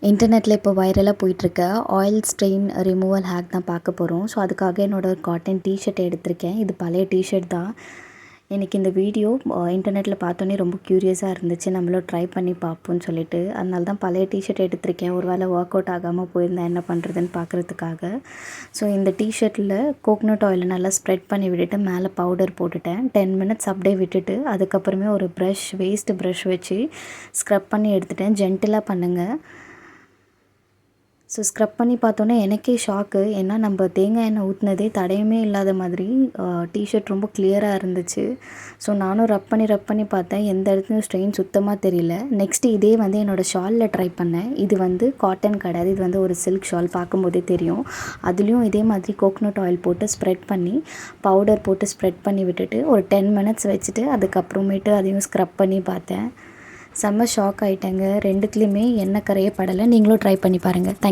இன்டர்நெட்டில் இப்போ வைரலாக போயிட்டுருக்க ஆயில் ஸ்ட்ரெயின் ரிமூவல் ஹேக் தான் பார்க்க போகிறோம். ஸோ அதுக்காக என்னோடய ஒரு காட்டன் டிஷர்ட் எடுத்திருக்கேன். இது பழைய டிஷர்ட் தான். எனக்கு இந்த வீடியோ இன்டர்நெட்டில் பார்த்தோன்னே ரொம்ப க்யூரியஸாக இருந்துச்சு. நம்மளும் ட்ரை பண்ணி பார்ப்போம்னு சொல்லிட்டு. அதனால தான் பழைய டிஷர்ட் எடுத்திருக்கேன். ஒரு வேளை ஒர்க் அவுட் ஆகாமல் போயிருந்தா என்ன பண்ணுறதுன்னு பார்க்குறதுக்காக. ஸோ இந்த டிஷர்ட்டில் கோகனட் ஆயிலை நல்லா ஸ்ப்ரெட் பண்ணி விட்டுட்டு மேலே பவுடர் போட்டுட்டேன். 10 மினிட்ஸ் அப்படியே விட்டுட்டு அதுக்கப்புறமே ஒரு வேஸ்ட் ப்ரஷ் வச்சு ஸ்க்ரப் பண்ணி எடுத்துட்டேன். ஜென்டிலாக பண்ணுங்கள். ஸோ ஸ்க்ரப் பண்ணி பார்த்தோன்னே எனக்கே ஷாக்கு. ஏன்னா நம்ம தேங்காய் எண்ணெய் ஊற்றினதே தடயமே இல்லாத மாதிரி டிஷர்ட் ரொம்ப கிளியராக இருந்துச்சு. ஸோ நானும் ரப் பண்ணி பார்த்தேன். எந்த இடத்துலையும் ஸ்ட்ரெயின் சுத்தமாக தெரியல. நெக்ஸ்ட்டு இதே வந்து என்னோடய ஷாலில் ட்ரை பண்ணேன். இது வந்து காட்டன் கிடையாது, இது வந்து ஒரு சில்க் ஷால். பார்க்கும்போதே தெரியும். அதுலேயும் இதே மாதிரி கோகனட் ஆயில் போட்டு ஸ்ப்ரெட் பண்ணி பவுடர் போட்டு ஸ்ப்ரெட் பண்ணி விட்டுட்டு ஒரு 10 மினிட்ஸ் வச்சுட்டு அதுக்கப்புறமேட்டு அதையும் ஸ்க்ரப் பண்ணி பார்த்தேன். செம்ம ஷாக் ஆகிட்டேங்க. ரெண்டுத்துலேயுமே எண்ணெய் கரையே படலை. நீங்களும் ட்ரை பண்ணி பாருங்கள். தேங்க்யூ.